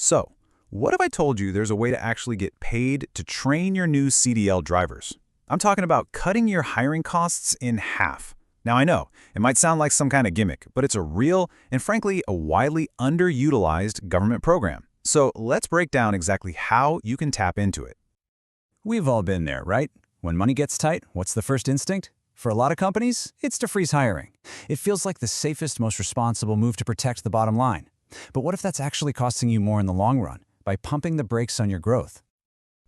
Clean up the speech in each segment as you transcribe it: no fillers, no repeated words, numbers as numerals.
So, what if I told you there's a way to actually get paid to train your new CDL drivers? I'm talking about cutting your hiring costs in half. Now I know, it might sound like some kind of gimmick, but it's a real and frankly a widely underutilized government program. So let's break down exactly how you can tap into it. We've all been there, right? When money gets tight, what's the first instinct? For a lot of companies, it's to freeze hiring. It feels like the safest, most responsible move to protect the bottom line. But what if that's actually costing you more in the long run by pumping the brakes on your growth?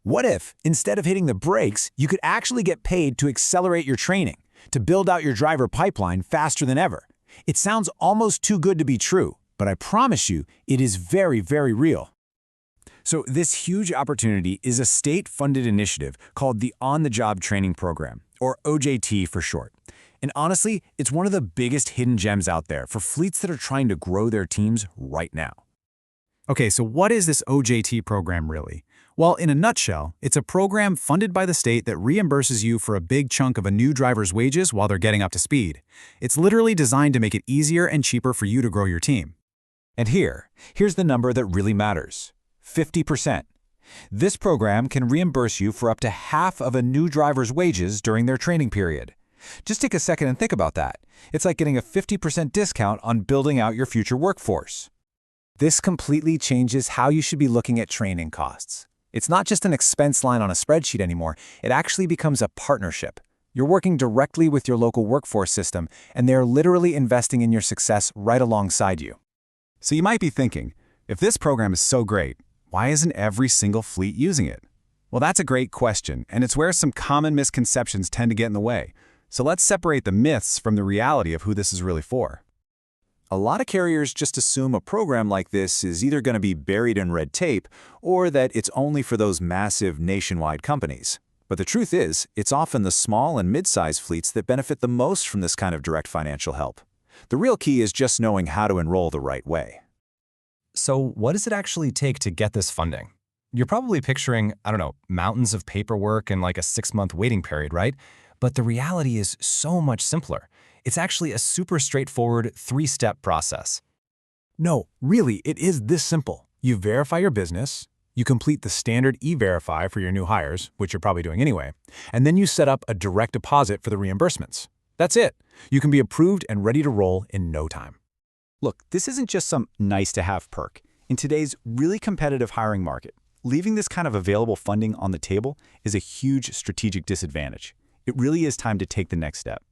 What if, instead of hitting the brakes, you could actually get paid to accelerate your training, to build out your driver pipeline faster than ever? It sounds almost too good to be true, but I promise you, it is very, very real. So this huge opportunity is a state-funded initiative called the On-the-Job Training Program, or OJT for short. And honestly, it's one of the biggest hidden gems out there for fleets that are trying to grow their teams right now. Okay, so what is this OJT program really? Well, in a nutshell, it's a program funded by the state that reimburses you for a big chunk of a new driver's wages while they're getting up to speed. It's literally designed to make it easier and cheaper for you to grow your team. And here's the number that really matters: 50%. This program can reimburse you for up to half of a new driver's wages during their training period. Just take a second and think about that. It's like getting a 50% discount on building out your future workforce. This completely changes how you should be looking at training costs. It's not just an expense line on a spreadsheet anymore. It actually becomes a partnership. You're working directly with your local workforce system, and they're literally investing in your success right alongside you. So you might be thinking, if this program is so great, why isn't every single fleet using it? Well, that's a great question, and it's where some common misconceptions tend to get in the way. So let's separate the myths from the reality of who this is really for. A lot of carriers just assume a program like this is either going to be buried in red tape or that it's only for those massive nationwide companies. But the truth is, it's often the small and mid-sized fleets that benefit the most from this kind of direct financial help. The real key is just knowing how to enroll the right way. So what does it actually take to get this funding? You're probably picturing, mountains of paperwork and like a 6-month waiting period, right? But the reality is so much simpler. It's actually a super straightforward 3-step process. No, really, it is this simple. You verify your business, you complete the standard e-verify for your new hires, which you're probably doing anyway, and then you set up a direct deposit for the reimbursements. That's it. You can be approved and ready to roll in no time. Look, this isn't just some nice-to-have perk. In today's really competitive hiring market, leaving this kind of available funding on the table is a huge strategic disadvantage. It really is time to take the next step.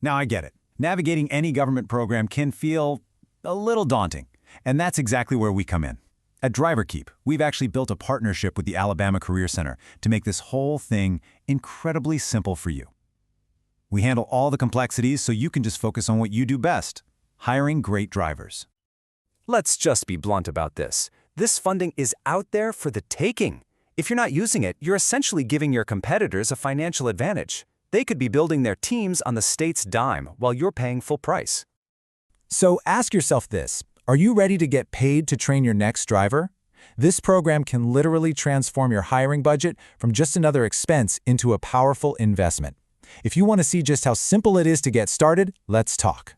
Now I get it. Navigating any government program can feel a little daunting, and that's exactly where we come in. At DriverKeep, we've actually built a partnership with the Alabama Career Center to make this whole thing incredibly simple for you. We handle all the complexities so you can just focus on what you do best: hiring great drivers. Let's just be blunt about this. This funding is out there for the taking. If you're not using it, you're essentially giving your competitors a financial advantage. They could be building their teams on the state's dime while you're paying full price. So ask yourself this: are you ready to get paid to train your next driver? This program can literally transform your hiring budget from just another expense into a powerful investment. If you want to see just how simple it is to get started, let's talk.